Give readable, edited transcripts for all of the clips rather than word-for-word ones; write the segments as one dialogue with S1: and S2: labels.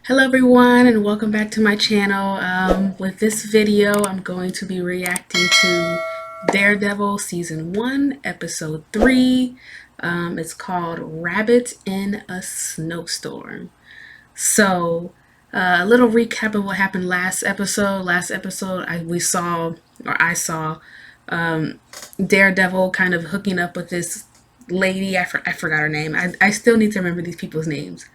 S1: Hello everyone and welcome back to my channel. With this video I'm going to be reacting to Daredevil season 1 episode 3. It's called Rabbit in a Snowstorm. So a little recap of what happened last episode. I saw Daredevil kind of hooking up with this lady. I forgot her name. I still need to remember these people's names.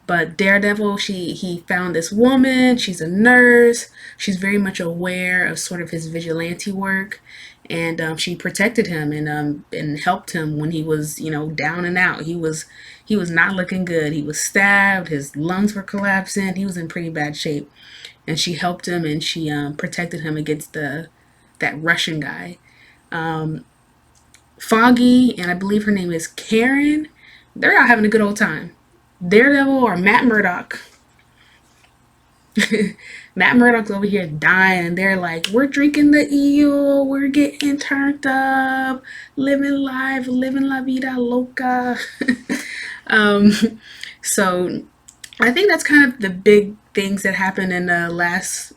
S1: But Daredevil, he found this woman. She's a nurse. She's very much aware of sort of his vigilante work, and she protected him and helped him when he was down and out. He was not looking good. He was stabbed. His lungs were collapsing. He was in pretty bad shape, and she helped him and she protected him against that Russian guy, Foggy, and I believe her name is Karen. They're out having a good old time. Daredevil or Matt Murdock. Matt Murdock's over here dying, and they're like, "We're drinking the eel, we're getting turned up, living life, living la vida loca." um, so I think that's kind of the big things that happened in the last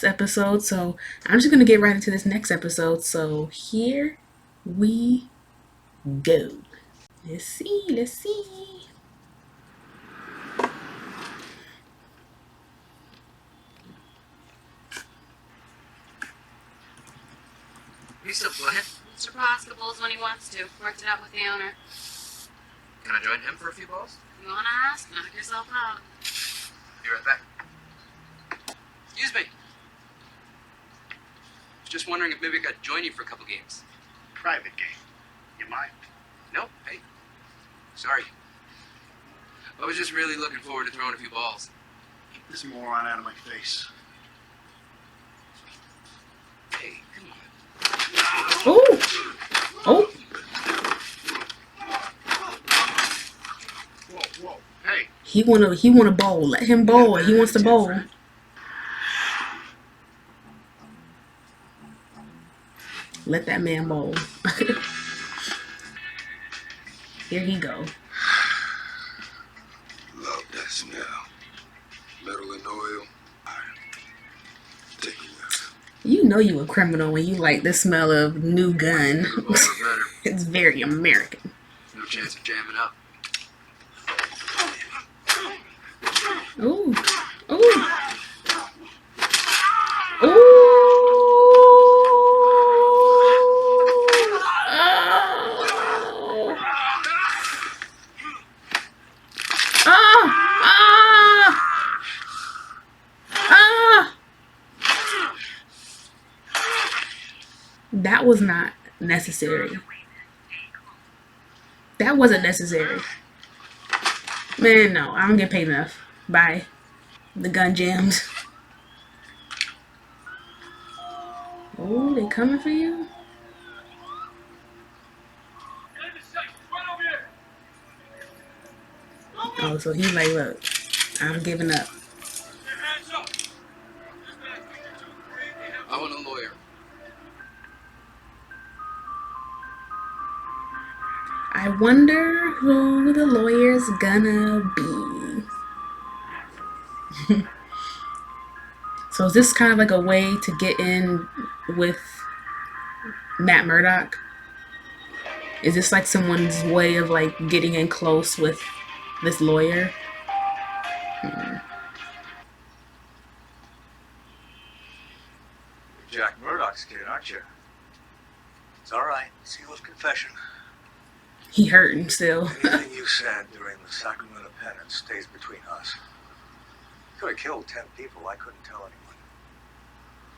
S1: episode. So I'm just gonna get right into this next episode. So here we go. Let's see. Let's see.
S2: Yusuf, go ahead.
S3: Mr. Possibles when he wants to. Worked it out with the owner.
S2: Can I join him for a few balls?
S3: You wanna ask? Knock yourself out.
S2: Be right back. Excuse me. Was just wondering if maybe I could join you for a couple games.
S4: Private game. You mind?
S2: No? Hey. Sorry. I was just really looking forward to throwing a few balls.
S4: Keep this moron out of my face.
S2: Hey, come on.
S1: Oh, oh.
S4: Whoa, whoa. Hey.
S1: He wanna bowl. Let him bowl. He wants to bowl. Let that man bowl. Here he go.
S5: Love that smell. Metal and oil. Take a whiff.
S1: You know you a criminal when you like the smell of new gun.
S2: Revolver better.
S1: It's very American.
S2: No chance of jamming up.
S1: Ooh. Ooh. Ooh. That was not necessary. That wasn't necessary. Man, no, I don't get paid enough. Bye. The gun jams. Oh, they coming for you? Oh, so he's like, look, I'm giving up.
S2: I want a lawyer.
S1: I wonder who the lawyer's gonna be. So is this kind of like a way to get in with Matt Murdock? Is this like someone's way of like getting in close with this lawyer?
S4: Jack Murdoch's kid, aren't you? It's all right. Seal of confession.
S1: He hurting still.
S4: Anything you said during the Sacramento penance stays between us. You could have killed 10 people. I couldn't tell anyone.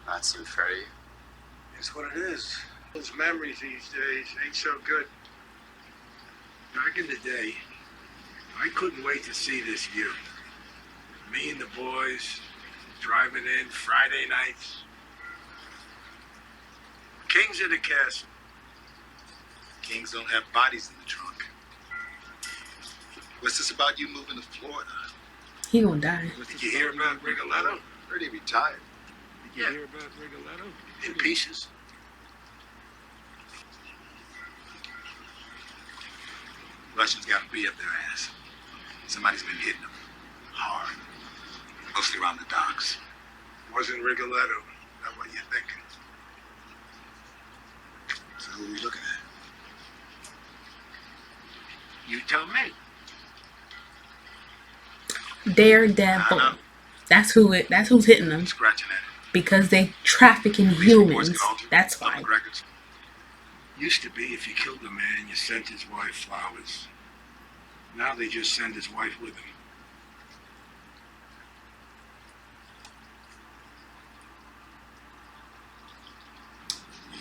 S2: Not so fair.
S4: It's what it is.
S6: Those memories these days ain't so good. Back in the day, I couldn't wait to see this view. Me and the boys driving in Friday nights. Kings of the castle.
S5: Kings don't have bodies in the trunk. What's this about you moving to Florida?
S1: He gonna die.
S6: Did you hear about Rigoletto?
S5: Heard he retired.
S6: Did you hear about Rigoletto?
S5: In pieces. Russians got to be up their ass. Somebody's been hitting them hard. mostly around the docks.
S6: Wasn't Rigoletto. Not what you're thinking.
S5: So who are we looking at?
S6: You tell me.
S1: Daredevil.
S5: I know.
S1: That's who's hitting them.
S5: Scratching at it.
S1: Because they traffic in
S5: Police reports
S1: humans.
S5: get altered.
S1: That's why.
S5: Public records.
S6: Used to be if you killed a man, you sent his wife flowers. Now they just send his wife with him.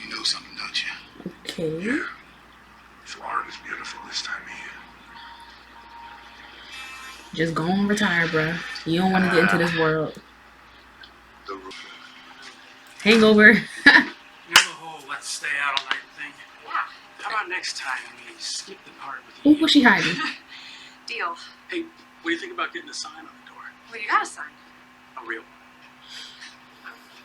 S5: You know something, don't you?
S1: Okay.
S6: Yeah. Florida's beautiful this time of year.
S1: Just go and retire, bruh. You don't want to get into this world.
S5: The roof.
S1: Hangover.
S7: You know the whole let's stay out all night thing?
S3: Yeah.
S7: How about next time we skip the part with you?
S1: Ooh, what's she hiding?
S3: Deal.
S7: Hey, what do you think about getting a sign on the door?
S3: Well, you gotta sign.
S7: A real one.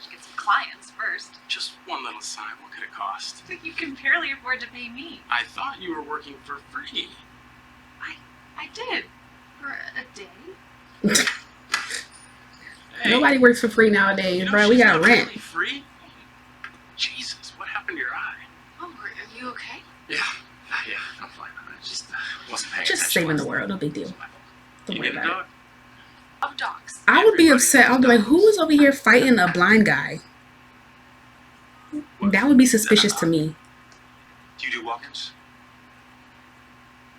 S3: Should get some clients first.
S7: Just one little sign. What could it cost?
S3: But you can barely afford to pay me.
S7: I thought you were working for free.
S3: I did. For a day.
S7: Hey,
S1: Nobody works for free nowadays,
S7: you know,
S1: bruh. We
S7: she's
S1: got
S7: not
S1: rent.
S7: really free. Jesus, what happened to your eye?
S3: Oh, are you okay?
S7: Yeah, I'm fine. I just wasn't paying
S1: Just
S7: attention
S1: saving the
S7: last
S1: world. No big deal.
S7: night.
S1: Don't
S7: You
S1: worry
S7: get a
S1: about it.
S7: dog?
S3: Of dogs.
S1: I would be
S7: Everybody
S1: upset. I'd be like,
S7: does.
S1: who is over here fighting a blind guy? That would be suspicious to me.
S8: Do you do walk-ins?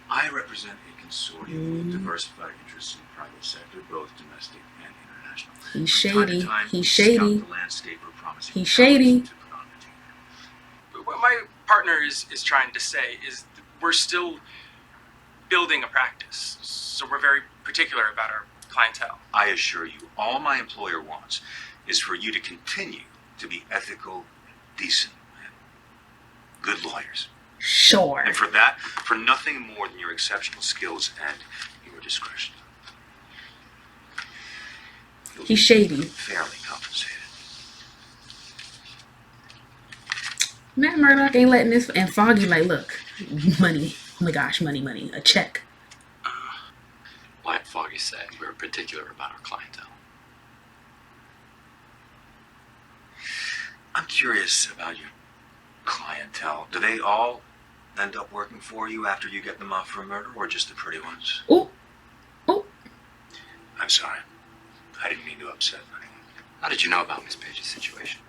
S8: I represent a consortium with diversified interests in the private sector, both domestic and international.
S1: He's
S8: From time to
S1: shady.
S8: time,
S1: He's
S8: we
S1: shady.
S8: scout the landscape for promising
S1: He's
S8: talents
S1: shady.
S8: to put on retainer.
S7: But what my partner is trying to say is we're still building a practice, so we're very particular about our clientele.
S8: I assure you, all my employer wants is for you to continue to be ethical, decent, and good lawyers.
S1: Sure.
S8: And for that, for nothing more than your exceptional skills and your discretion. You'll
S1: He's
S8: be
S1: shady.
S8: fairly compensated.
S1: Matt Murdock ain't letting this. And Foggy, like, look, money. Oh my gosh, money. A check.
S9: Like Foggy said, we're particular about our clientele.
S8: I'm curious about your clientele. Do they all end up working for you after you get them off for murder, or just the pretty ones?
S1: Ooh. Ooh.
S8: I'm sorry. I didn't mean to upset anyone.
S9: How did you know about Miss Page's situation?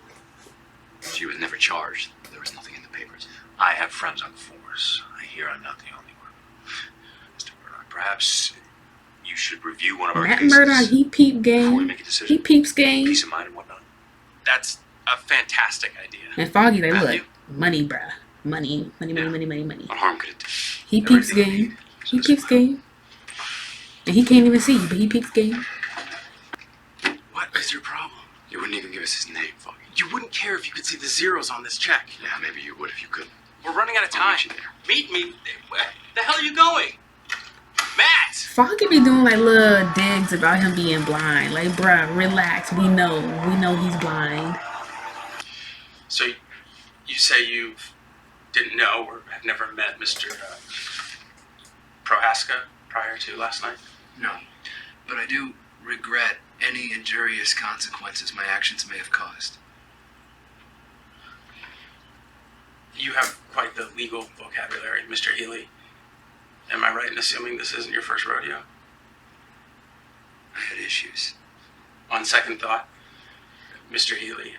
S9: She was never charged. There was nothing in the papers.
S8: I have friends on the force. I hear I'm not the only one. Mr. Murdoch, perhaps you should review one of our
S1: Matt
S8: cases
S1: Murdock, he peep
S8: before we
S1: game.
S8: make a
S1: He
S8: decision.
S1: peeps game.
S8: Peace of mind and whatnot.
S7: That's a fantastic idea.
S1: And Foggy, like,
S7: Matthew?
S1: look, money, bruh. Money.
S9: What harm could it do?
S1: He peeps
S8: Everything I
S1: game.
S8: need is
S1: He
S8: a
S1: peeps
S8: smile.
S1: game. And he can't even see you, but he peeps game.
S7: What is your problem?
S9: You wouldn't even give us his name, Foggy.
S7: You wouldn't care if you could see the zeros on this check.
S9: Yeah, maybe you would if you couldn't.
S7: We're running out of
S9: I'll
S7: time.
S9: meet you there.
S7: Meet me. Where the hell are you going? Matt!
S1: Foggy be doing like little digs about him being blind. Like, bruh, relax. We know he's blind.
S7: So you say you didn't know or have never met Mr. Prohaska prior to last night?
S10: No, but I do regret any injurious consequences my actions may have caused.
S7: You have quite the legal vocabulary, Mr. Healy. Am I right in assuming this isn't your first rodeo?
S10: I had issues.
S7: On second thought, Mr. Healy,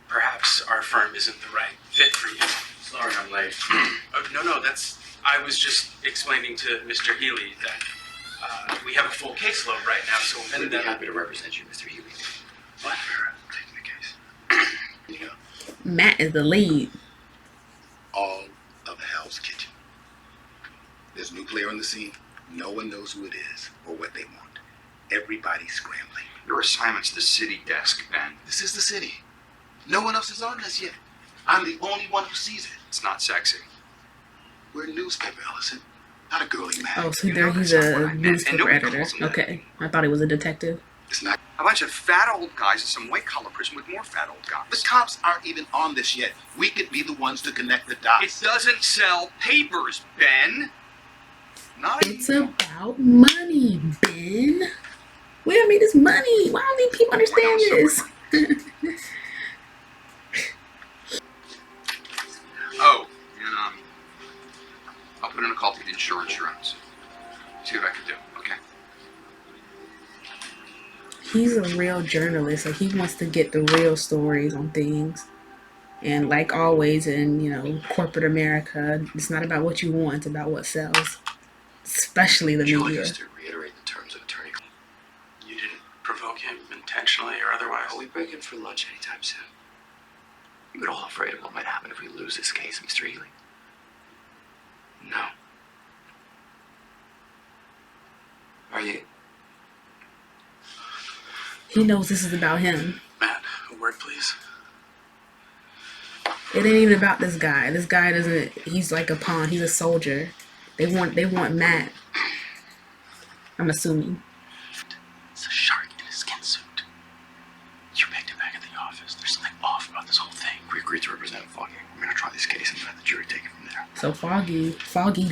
S7: perhaps our firm isn't the right fit for you.
S9: Sorry I'm late.
S7: No, I was just explaining to Mr. Healy that we have a full caseload right now, so
S9: I'd be happy to represent you, Mr. Healy.
S7: What?
S9: Taking the case.
S5: You know,
S1: Matt is the lead.
S5: all of Hell's Kitchen. There's a new player on the scene. No one knows who it is or what they want. Everybody's scrambling.
S9: Your assignment's the city desk, Ben.
S5: This is the city. No one else is on this yet. I'm the only one who sees it.
S9: It's not sexy.
S5: We're a newspaper, Ellison. Not a girly man.
S1: Oh, so
S9: You
S1: there
S9: know
S1: he's
S9: that's not
S1: a
S9: what I meant, and
S1: newspaper
S9: nobody
S1: editor.
S9: calls him that.
S1: Okay, I thought he was a detective.
S5: It's not.
S11: A bunch of fat old guys in some white-collar prison with more fat old
S5: The
S11: guys.
S5: cops aren't even on this yet. We could be the ones to connect the
S11: It
S5: dots.
S11: doesn't sell papers, Ben. Not
S1: It's about money, Ben. Where I made this money? Why don't these people understand this?
S9: Oh, and I'll put in a call to the insurance you're on. See what I can do, okay?
S1: He's a real journalist. Like, he wants to get the real stories on things. And like always in, corporate America, it's not about what you want, it's about what sells. Especially the
S9: Would you like
S1: media.
S9: us to reiterate the terms of attorney?
S7: You didn't provoke him intentionally or otherwise.
S10: Are we breaking for lunch anytime soon?
S9: You at all afraid of what might happen if we lose this case, Mr. Ely?
S10: No. Are you?
S1: He knows this is about him.
S7: Matt, a word, please.
S1: It ain't even about this guy. This guy doesn't. He's like a pawn. He's a soldier. They want Matt. I'm assuming.
S7: It's a shark in a skin suit. You picked it back at the office. There's something off about this whole thing.
S9: We agreed to represent Foggy. We're gonna try this case and let the jury take it from there.
S1: So Foggy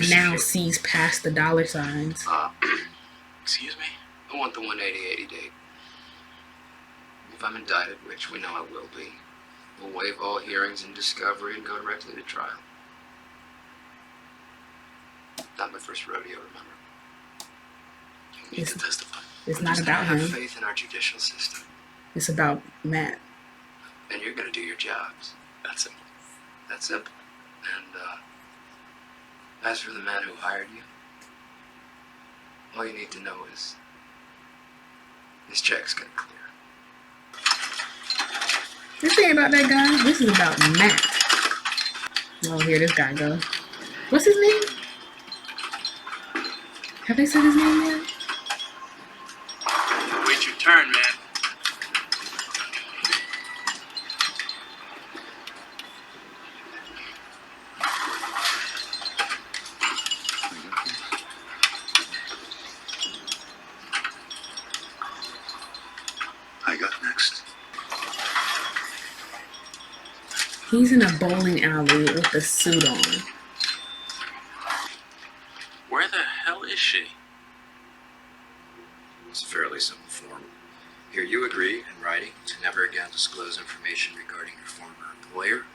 S1: now sees past the dollar signs.
S7: Excuse me?
S10: I want the 180/80 date. If I'm indicted, which we know I will be, we'll waive all hearings and discovery and go directly to trial. Not my first rodeo, remember?
S7: You need to testify.
S1: It's not
S10: Just
S1: about
S10: have
S1: him.
S10: faith in our judicial system,
S1: It's about Matt.
S10: and you're gonna do your jobs.
S7: That's simple.
S10: That's simple. And as for the man who hired you, all you need to know is his check's gonna clear.
S1: This ain't about that guy. This is about Matt. Oh, here this guy go. What's his name? Have they said his name yet?
S6: Wait your turn, man.
S5: I got next.
S1: He's in a bowling alley with a suit on.
S7: Where the hell is she?
S9: It's a fairly simple form. Here you agree, in writing, to never again disclose information regarding your former employer,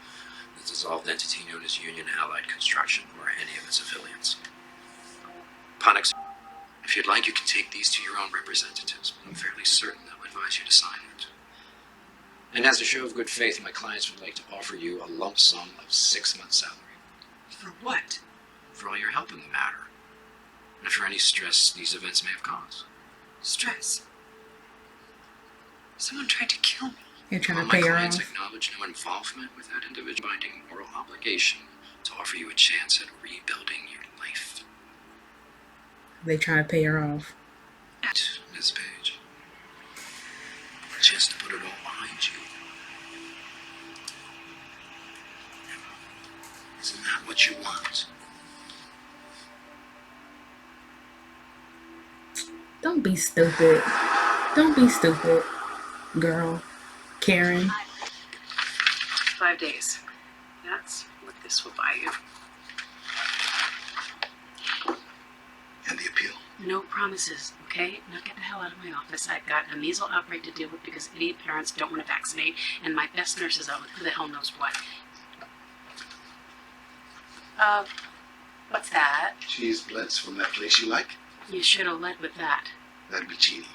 S9: the dissolved entity known as Union Allied Construction, or any of its affiliates. Upon if you'd like, you can take these to your own representatives, but I'm fairly certain they'll advise you to sign it. And as a show of good faith, my clients would like to offer you a lump sum of 6 months' salary.
S10: For what?
S9: For all your help in the matter, and for any stress these events may have caused.
S3: Stress. Someone tried to kill me.
S1: They're trying
S9: All
S1: to
S9: my
S1: pay her
S9: clients
S1: off.
S9: acknowledge no involvement with that individual, binding moral obligation to offer you a chance at rebuilding your life.
S1: They trying to pay her off.
S9: Ms. Page, a chance to put it all behind you. Isn't that what you want?
S1: Don't be stupid. Don't be stupid, girl. Karen.
S3: 5 days. That's what this will buy you.
S5: And the appeal?
S3: No promises, okay? Now get the hell out of my office. I've got a measles outbreak to deal with because idiot parents don't want to vaccinate, and my best nurse is out with who the hell knows what. What's that?
S5: Cheese blitz from that place you like?
S3: You should have led with that.
S5: That'd be cheating.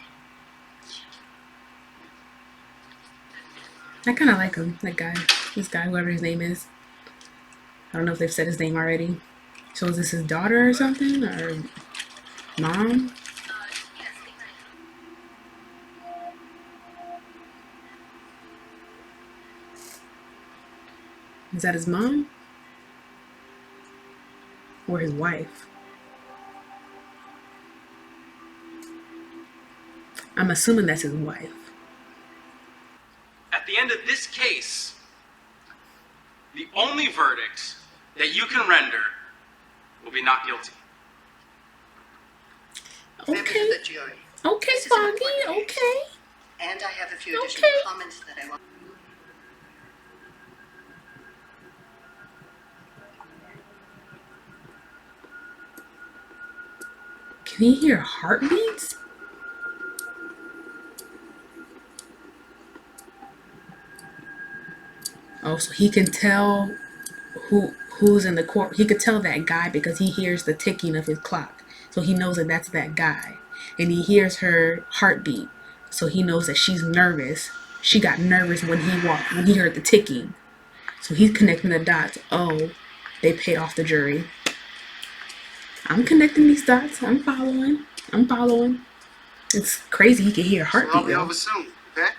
S1: I kind of like him, that guy. This guy, whoever his name is. I don't know if they've said his name already. So is this his daughter or something? Or mom? Is that his mom? Or his wife? I'm assuming that's his wife.
S7: At the end of this case, the only verdict that you can render will be not guilty.
S12: Members
S1: Okay.
S12: of the jury.
S1: Okay,
S12: This is an
S1: Foggy.
S12: important case.
S1: Okay.
S12: And I have a few additional
S1: Okay.
S12: comments that I want.
S1: Can he hear heartbeats? so he can tell who's in the court. He could tell that guy because he hears the ticking of his clock. So he knows that that's that guy. And he hears her heartbeat. So he knows that she's nervous. She got nervous when he heard the ticking. So he's connecting the dots. Oh, they paid off the jury. I'm connecting these dots. I'm following. It's crazy he can hear a
S10: So
S1: heartbeat
S10: I'll be
S1: though.
S10: over soon, okay?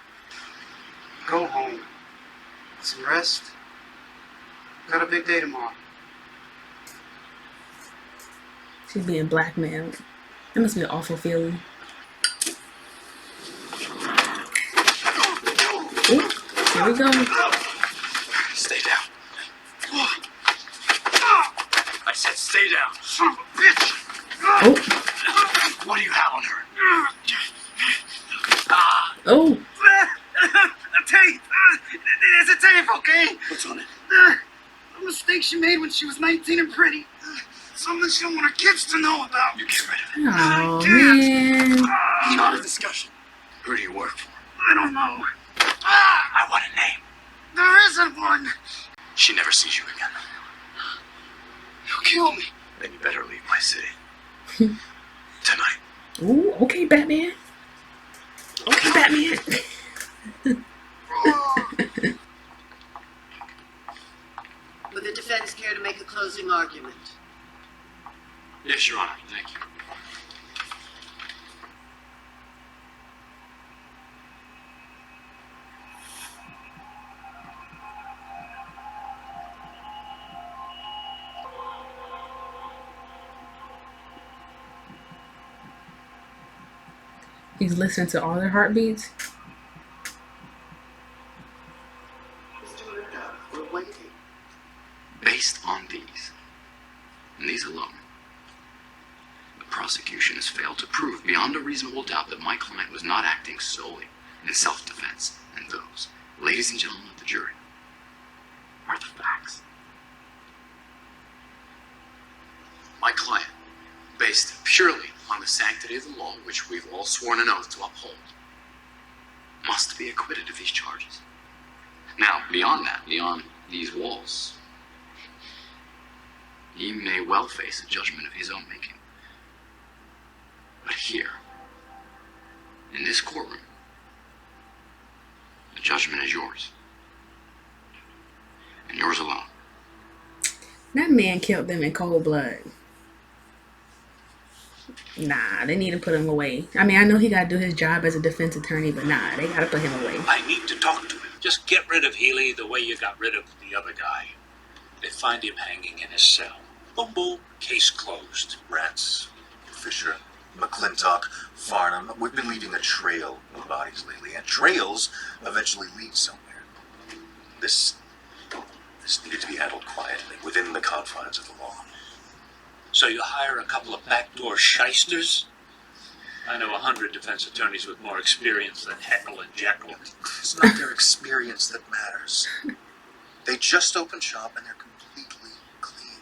S10: Go home. Get some rest. Got a big day tomorrow.
S1: She's being blackmailed. That must be an awful feeling. Ooh, here we go.
S8: Stay down. I said stay down.
S6: Son of a bitch!
S1: Oh,
S8: What do you have on her?
S1: oh.
S6: A tape! It's a tape, okay?
S8: What's on it?
S6: A mistake she made when she was 19 and pretty. Something she don't want her kids to know about.
S8: You get rid of it.
S1: Oh man.
S8: It's not a discussion. Who do you work for?
S6: I don't know.
S8: I want a name.
S6: There isn't one.
S8: She never sees you again.
S6: You'll kill me.
S8: Then you better leave my city. Tonight.
S1: Ooh, okay, Batman. Okay, Batman.
S12: Would the defense care to make a closing argument?
S9: Yes, Your Honor. Thank you.
S1: He's listening to all their heartbeats.
S12: We're waiting.
S9: Based on these, and these alone, the prosecution has failed to prove beyond a reasonable doubt that my client was not acting solely in self-defense, and those, ladies and gentlemen of the jury, are the facts. My client, based purely on the sanctity of the law, which we've all sworn an oath to uphold, must be acquitted of these charges. Now, beyond that, beyond these walls, he may well face a judgment of his own making. But here, in this courtroom, the judgment is yours. And yours alone.
S1: That man killed them in cold blood. Nah, they need to put him away. I mean, I know he got to do his job as a defense attorney, but nah, they got to put him away.
S13: I need to talk to him. Just get rid of Healy the way you got rid of the other guy. They find him hanging in his cell. Boom, boom, case closed.
S5: Rats, Fisher, McClintock, Farnham. We've been leaving a trail of bodies lately, and trails eventually lead somewhere. This needed to be handled quietly, within the confines of the law.
S13: So you hire a couple of backdoor shysters? I know 100 defense attorneys with more experience than Heckle and Jekyll.
S5: It's not their experience that matters. They just opened shop and they're completely clean.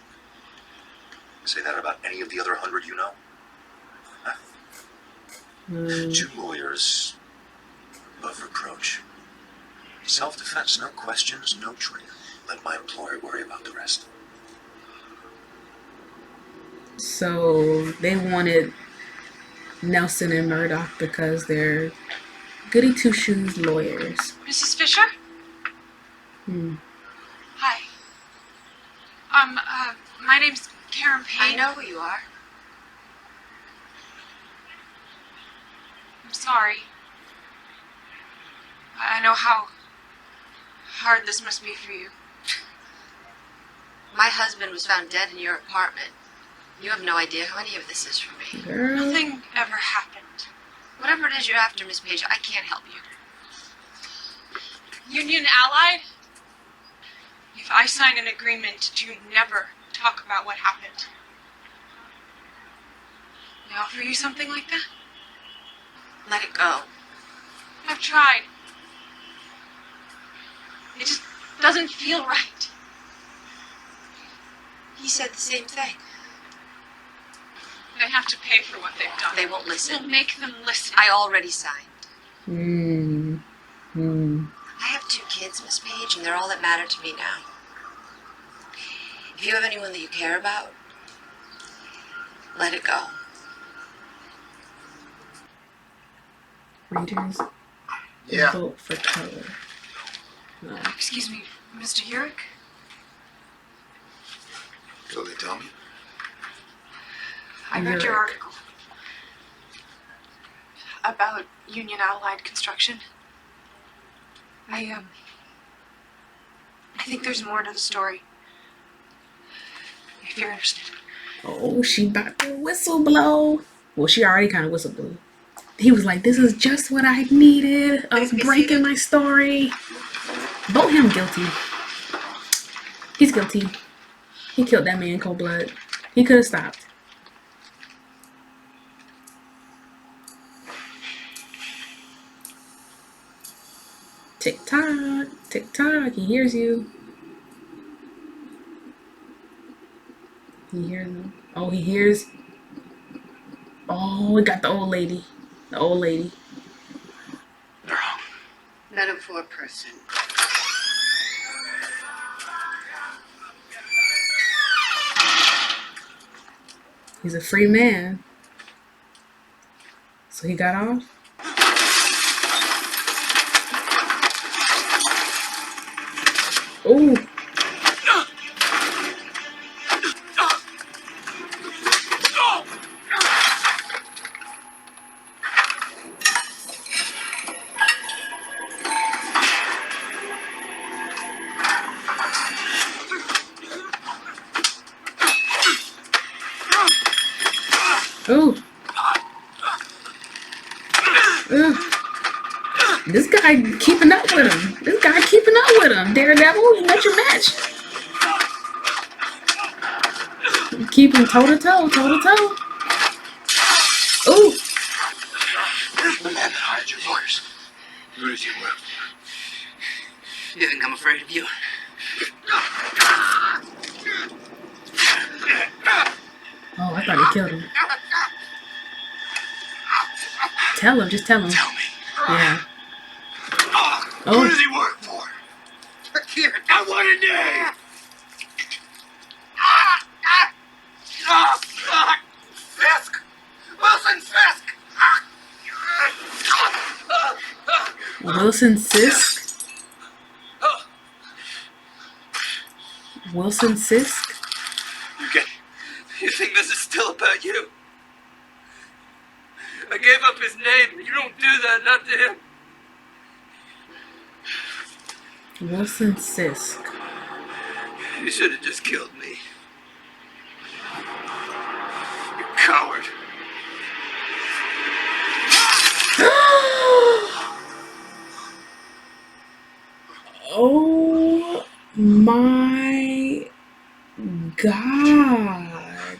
S5: Say that about any of the other 100 you know? Huh? 2 lawyers above reproach. Self-defense, no questions, no training. Let my employer worry about the rest.
S1: So they wanted Nelson and Murdoch because they're goody two-shoes lawyers.
S14: Mrs. Fisher? Hi. My name's Karen Payne.
S12: I know who you are.
S14: I'm sorry. I know how hard this must be for you.
S12: My husband was found dead in your apartment. You have no idea who any of this is for me.
S1: Girl.
S14: Nothing ever happened.
S12: Whatever it is you're after, Miss Page, I can't help you.
S14: Union Allied? If I sign an agreement to never talk about what happened, may I offer you something like that?
S12: Let it go.
S14: I've tried. It just doesn't feel right.
S12: He said the same thing.
S14: They have to pay for what they've done.
S12: They won't listen.
S14: We'll make them listen.
S12: I already signed.
S1: Hmm.
S12: I have 2 kids, Miss Page, and they're all that matter to me now. If you have anyone that you care about, let it go.
S1: Readers vote for color. No.
S14: Excuse me, Mr. Urich?
S5: So they tell me.
S14: I read your article about Union Allied construction. I think there's more to the story. If you're interested.
S1: Oh, she about to whistle blow. Well, she already kind of whistle blew. He was like, "This is just what I needed. I was breaking my story." Vote him guilty. He's guilty. He killed that man in cold blood. He could have stopped. Tick tock, tick tock. He hears you. He hears him. Oh, he hears. Oh, we got the old lady. The old lady.
S10: They're home.
S12: Not a poor person.
S1: He's a free man. So he got off. Ooh. Ooh. This guy keeping up with him. This guy keeping up with him. Daredevil, you met your match. Keep him toe to toe, toe to toe. Ooh.
S10: The man that hired your lawyers. Who does he work for? You think I'm afraid of you?
S1: Oh, I thought he killed him. Tell him, just tell him.
S10: Tell me.
S1: Yeah.
S10: Who does he work for? I want a name! Fisk! Wilson Fisk!
S1: Wilson Sisk? Wilson Sisk?
S10: You think this is still about you? I gave up his name. You don't do that, not to him.
S1: Wilson Sisk.
S10: You should have just killed me. You coward.
S1: Oh my God.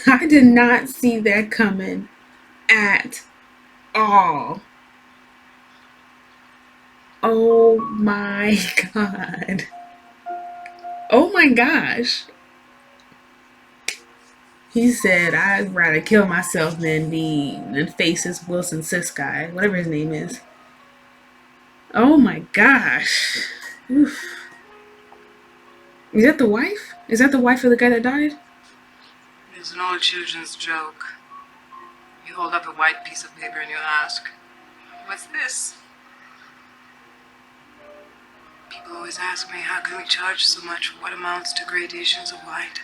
S1: I did not see that coming at all. Oh my God. Oh my gosh. He said, "I'd rather kill myself than face this Wilson Sis guy," whatever his name is. Oh my gosh. Oof. Is that the wife? Is that the wife of the guy that died?
S15: It's an old children's joke. You hold up a white piece of paper and you ask, "What's this?" People always ask me, how can we charge so much for what amounts to gradations of white?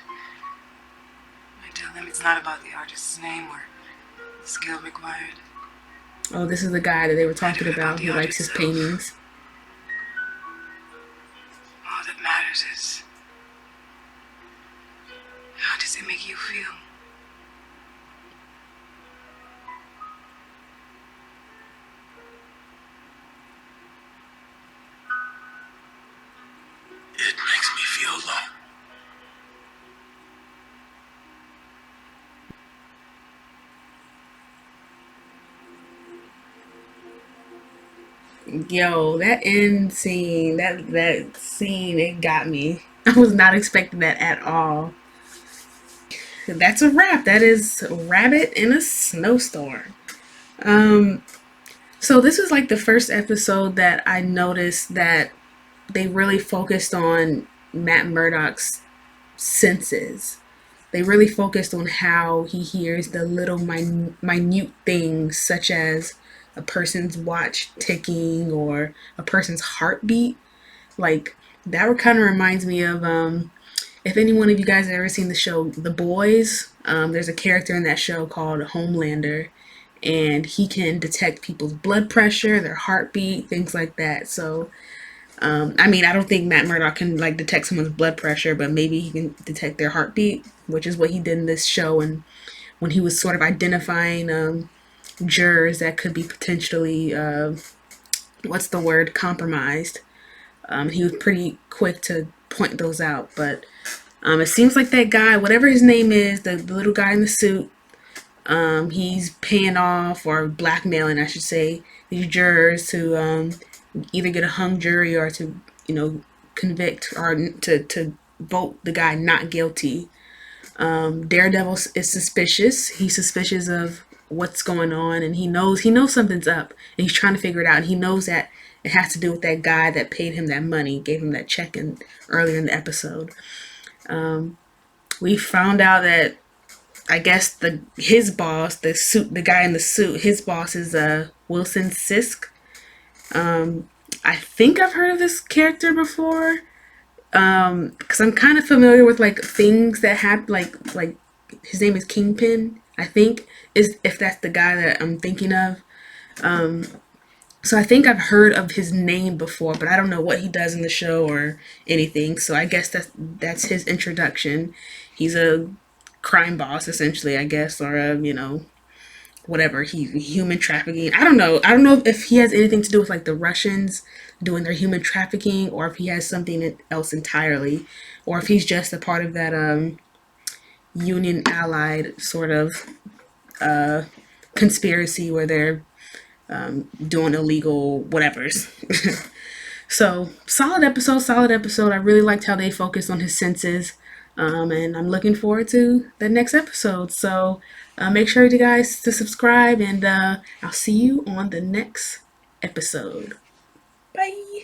S15: I tell them it's not about the artist's name or the skill required.
S1: Oh, this is the guy that they were talking about who likes his paintings.
S15: All that matters is, how does it make you feel?
S10: It makes me feel alone.
S1: Yo, that end scene, that scene, it got me. I was not expecting that at all. That's a wrap. That is Rabbit in a Snowstorm. So this was like the first episode that I noticed that they really focused on Matt Murdock's senses. They really focused on how he hears the little minute things, such as a person's watch ticking or a person's heartbeat. Like that kind of reminds me of if any one of you guys have ever seen the show The Boys. There's a character in that show called Homelander, and he can detect people's blood pressure, their heartbeat, things like that. So I mean, I don't think Matt Murdock can like detect someone's blood pressure, but maybe he can detect their heartbeat, which is what he did in this show. And when he was sort of identifying jurors that could be potentially, what's the word, compromised, he was pretty quick to point those out. But it seems like that guy, whatever his name is, the little guy in the suit, he's paying off or blackmailing, I should say, these jurors to either get a hung jury or to, convict or to vote the guy not guilty. Daredevil is suspicious. He's suspicious of what's going on, and he knows something's up, and he's trying to figure it out. And he knows that it has to do with that guy that paid him that money, gave him that check earlier in the episode. We found out that I guess his boss, the guy in the suit, his boss is Wilson Sisk. I think I've heard of this character before, because I'm kind of familiar with like things that happen, like his name is Kingpin. I think is if that's the guy that I'm thinking of. So I think I've heard of his name before, but I don't know what he does in the show or anything. So I guess that's his introduction. He's a crime boss essentially, I guess, or whatever, human trafficking. I don't know if he has anything to do with like the Russians doing their human trafficking, or if he has something else entirely, or if he's just a part of that Union Allied sort of conspiracy where they're doing illegal whatevers. So solid episode. I really liked how they focused on his senses. And I'm looking forward to the next episode. So make sure you guys to subscribe, and I'll see you on the next episode. Bye.